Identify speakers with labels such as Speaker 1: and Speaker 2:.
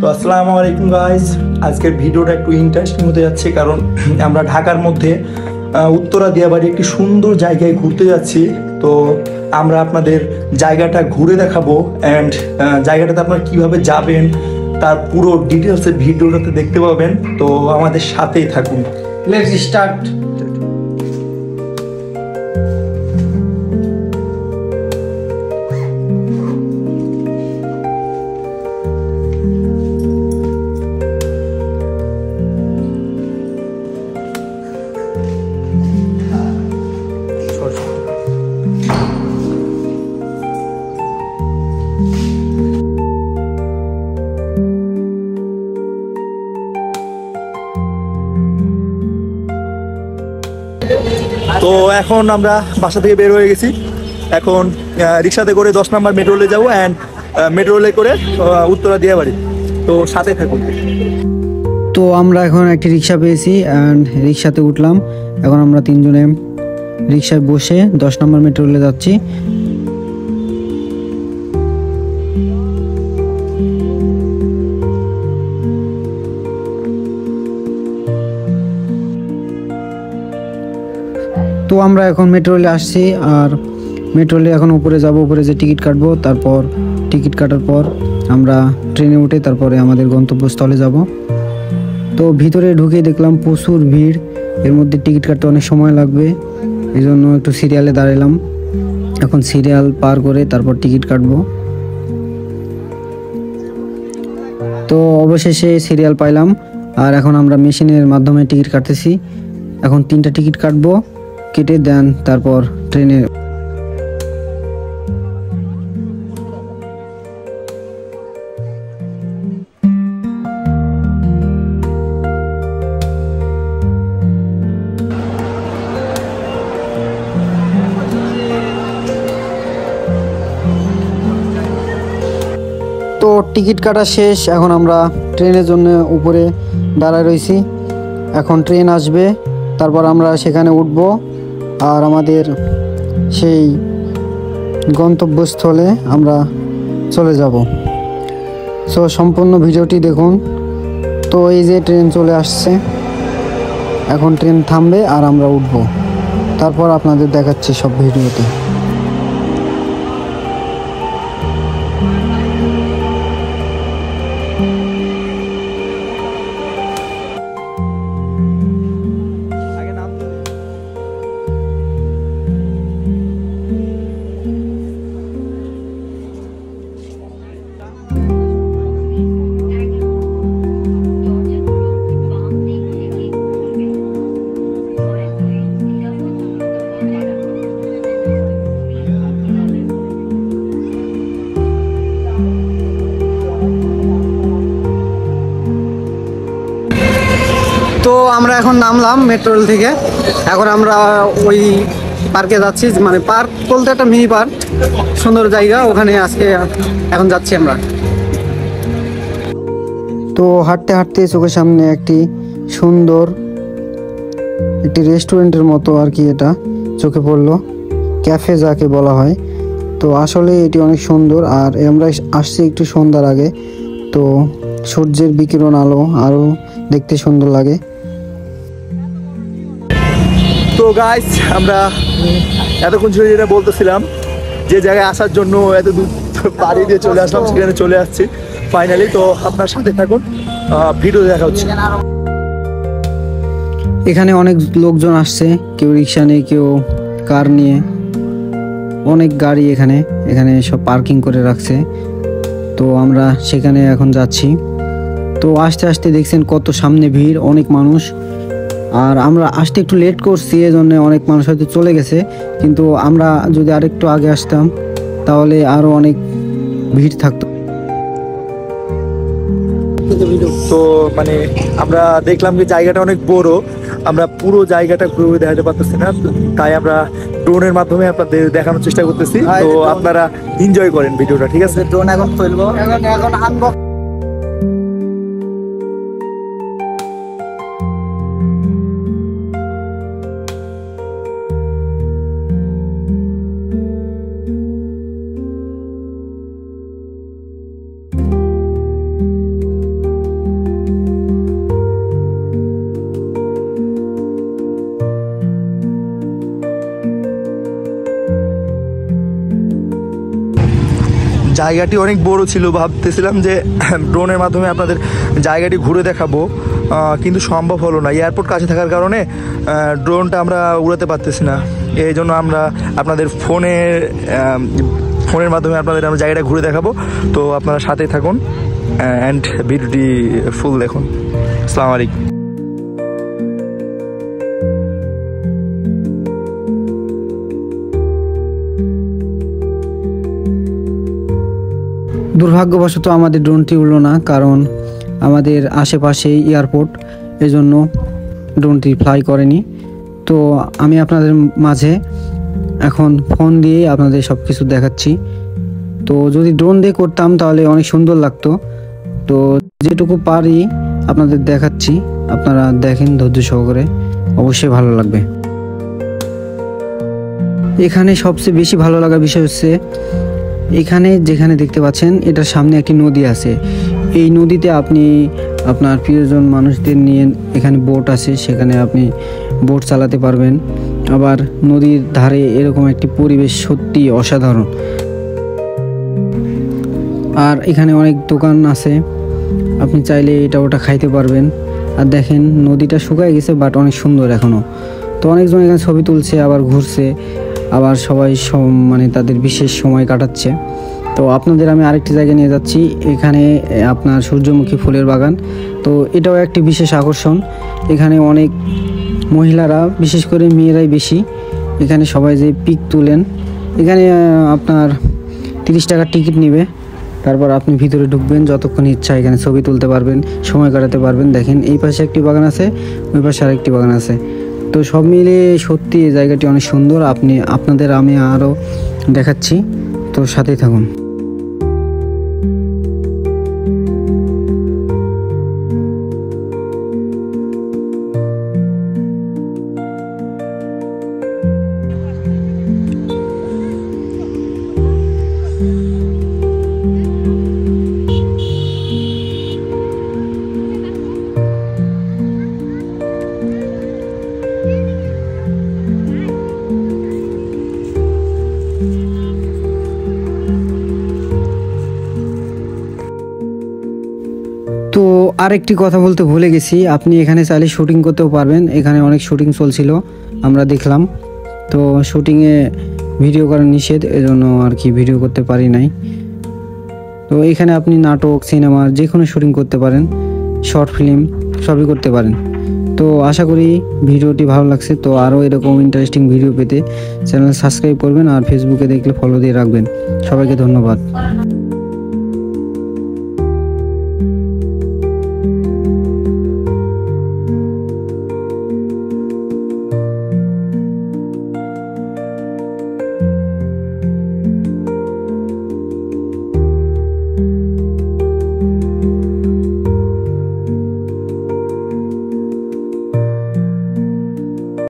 Speaker 1: তো আসসালামু আলাইকুম গাইস। আজকের ভিডিওটা একটু ইন্টারেস্টিং হতে যাচ্ছে, কারণ আমরা ঢাকার মধ্যে উত্তরা দিয়াবাড়ি একটি সুন্দর জায়গায় ঘুরতে যাচ্ছি। তো আমরা আপনাদের জায়গাটা ঘুরে দেখাবো অ্যান্ড জায়গাটাতে আপনারা কীভাবে যাবেন তার পুরো ডিটেলসের ভিডিওটাতে দেখতে পাবেন। তো আমাদের সাথেই থাকুন।
Speaker 2: Let's start.
Speaker 1: তো এখন আমরা বাসা থেকে বের হয়ে গেছি। এখন রিক্সাতে করে 10 নম্বর মেট্রো রেলে যাবো অ্যান্ড মেট্রো রেলে করে উত্তরা দিয়াবাড়ি। তো সাথে থাকুন।
Speaker 2: তো আমরা এখন একটি রিক্সা পেয়েছি অ্যান্ড রিক্সাতে উঠলাম। এখন আমরা তিনজনে রিক্সায় বসে 10 নম্বর মেট্রো রেলে যাচ্ছি। তো আমরা এখন মেট্রো রেলে আসছি, আর মেট্রো রেলে এখন উপরে যাব, উপরে যে টিকিট কাটবো, তারপর টিকিট কাটার পর আমরা ট্রেনে উঠে তারপরে আমাদের গন্তব্যস্থলে যাব। তো ভিতরে ঢুকে দেখলাম প্রচুর ভিড়, এর মধ্যে টিকিট কাটতে অনেক সময় লাগবে, এই জন্য একটু সিরিয়ালে দাঁড়ালাম। এখন সিরিয়াল পার করে তারপর টিকিট কাটবো। তো অবশেষে সিরিয়াল পাইলাম, আর এখন আমরা মেশিনের মাধ্যমে টিকিট কাটতেছি। এখন 3টা টিকিট কাটবো, কেটে দেন তারপর ট্রেনে। তো টিকিট কাটা শেষ, এখন আমরা ট্রেনের জন্য উপরে দাঁড়ায় রয়েছি। এখন ট্রেন আসবে, তারপর আমরা সেখানে উঠব আর আমাদের সেই গন্তব্যস্থলে আমরা চলে যাব। সো সম্পূর্ণ ভিডিওটি দেখুন। তো এই যে ট্রেন চলে আসছে, এখন ট্রেন থামবে আর আমরা উঠব, তারপর আপনাদের দেখাচ্ছি সব ভিডিওতে। তো আমরা এখন নামলাম মেট্রো রেল থেকে। এখন আমরা ওই পার্কে যাচ্ছি, মানে পার্ক বলতে একটা মিনি পার্ক, সুন্দর জায়গা, ওখানে আজকে এখন যাচ্ছি আমরা। তো হাঁটতে হাঁটতে চোখের সামনে একটি সুন্দর একটি রেস্টুরেন্টের মতো আর কি এটা চোখে পড়লো, ক্যাফে যাকে বলা হয়। তো আসলে এটি অনেক সুন্দর, আর আমরা আসছি একটু সন্ধ্যার আগে, তো সূর্যের বিকিরণ আলো আরও দেখতে সুন্দর লাগে।
Speaker 1: তো গাইস, আমরা এতক্ষণ ছিল যেটা বলতেছিলাম, যে জায়গায় আসার জন্য এত দূর পাড়ি দিয়ে চলে আসলাম, সেখানে চলে আসছি ফাইনালি। তো আপনার সাথে থাকুন, ভিডিও দেখা হচ্ছে।
Speaker 2: এখানে অনেক লোকজন আসছে, কেউ রিক্সা নিয়ে, কেউ কার নিয়ে, অনেক গাড়ি এখানে এখানে সব পার্কিং করে রাখছে। তো আমরা সেখানে এখন যাচ্ছি। তো আস্তে আস্তে দেখছেন কত সামনে ভিড়, অনেক মানুষ। আর আমরা আসতে একটু লেট করছি, এজন্য অনেক মানুষ হয়তো চলে গেছে, কিন্তু আমরা যদি আরেকটু আগে আসতাম তাহলে আরো অনেক ভিড় থাকতো।
Speaker 1: তো মানে আমরা দেখলাম যে জায়গাটা অনেক বড়, আমরা পুরো জায়গাটা ঘুরে দেখাতে পারতেছি না, তাই আমরা ড্রোনের মাধ্যমে আপনাদের দেখানোর চেষ্টা করতেছি। তো আপনারা এনজয় করেন ভিডিওটা, ঠিক আছে?
Speaker 2: ড্রোন এখন ফেলবো, এখন আনবো।
Speaker 1: জায়গাটি অনেক বড় ছিল, ভাবতেছিলাম যে ড্রোনের মাধ্যমে আপনাদের জায়গাটি ঘুরে দেখাবো, কিন্তু সম্ভব হলো না। এয়ারপোর্ট কাছে থাকার কারণে ড্রোনটা আমরা উড়াতে পারতেছি না। এই জন্য আমরা আপনাদের ফোনের মাধ্যমে আপনাদের আমরা জায়গাটা ঘুরে দেখাবো। তো আপনারা সাথেই থাকুন অ্যান্ড ভিডিওটি ফুল দেখুন। আসসালামু আলাইকুম।
Speaker 2: দুর্ভাগ্যবশত আমাদের ড্রোনটি উড়লো না, কারণ আমাদের আশেপাশেই এয়ারপোর্ট, এজন্য ড্রোনটি ফ্লাই করেনি। তো আমি আপনাদের মাঝে এখন ফোন দিয়ে আপনাদের সব কিছু দেখাচ্ছি। তো যদি ড্রোন দিয়ে করতাম তাহলে অনেক সুন্দর লাগতো। তো যেটুকু পারি আপনাদের দেখাচ্ছি, আপনারা দেখেন ধৈর্য সহকারে, অবশ্যই ভালো লাগবে। এখানে সবচেয়ে বেশি ভালো লাগার বিষয় হচ্ছে এখানে যেখানে দেখতে পাচ্ছেন এটার সামনে একটি নদী আছে। এই নদীতে আপনি আপনার প্রিয়জন মানুষদের নিয়ে, এখানে বোট আছে, সেখানে আপনি বোট চালাতে পারবেন। আবার নদীর ধারে এরকম একটি পরিবেশ সত্যি অসাধারণ। আর এখানে অনেক দোকান আছে, আপনি চাইলে এটা ওটা খাইতে পারবেন। আর দেখেন নদীটা শুকায় গেছে, বাট অনেক সুন্দর এখনও। তো অনেকজন এখানে ছবি তুলছে, আবার ঘুরছে, আবার সবাই মানে তাদের বিশেষ সময় কাটাচ্ছে। তো আপনাদের আমি আরেকটি জায়গায় নিয়ে যাচ্ছি, এখানে আপনার সূর্যমুখী ফুলের বাগান। তো এটাও একটি বিশেষ আকর্ষণ। এখানে অনেক মহিলারা, বিশেষ করে মেয়েরাই বেশি, এখানে সবাই যে পিক তুলেন। এখানে আপনার 30 টাকার টিকিট নেবে, তারপর আপনি ভিতরে ঢুকবেন, যতক্ষণ ইচ্ছা এখানে ছবি তুলতে পারবেন, সময় কাটাতে পারবেন। দেখেন এই পাশে একটি বাগান আছে, ওই পাশে আরেকটি বাগান আছে। তো সব মিলে সত্যি এই জায়গাটি অনেক সুন্দর। আপনাদের আমি আরও দেখাচ্ছি, তো সাথেই থাকুন। তো আরেকটি কথা বলতে ভুলে গেছি, আপনি এখানে চাইলে শুটিং করতেও পারবেন। এখানে অনেক শুটিং চলছিল, আমরা দেখলাম। তো শুটিংয়ে ভিডিও করা নিষেধ, এজন্য আর কি ভিডিও করতে পারি নাই। তো এখানে আপনি নাটক, সিনেমার যে কোনো শুটিং করতে পারেন, শর্ট ফিল্ম সবই করতে পারেন। তো আশা করি ভিডিওটি ভালো লাগছে। তো আরও এরকম ইন্টারেস্টিং ভিডিও পেতে চ্যানেল সাবস্ক্রাইব করবেন, আর ফেসবুকে দেখলে ফলো দিয়ে রাখবেন। সবাইকে ধন্যবাদ।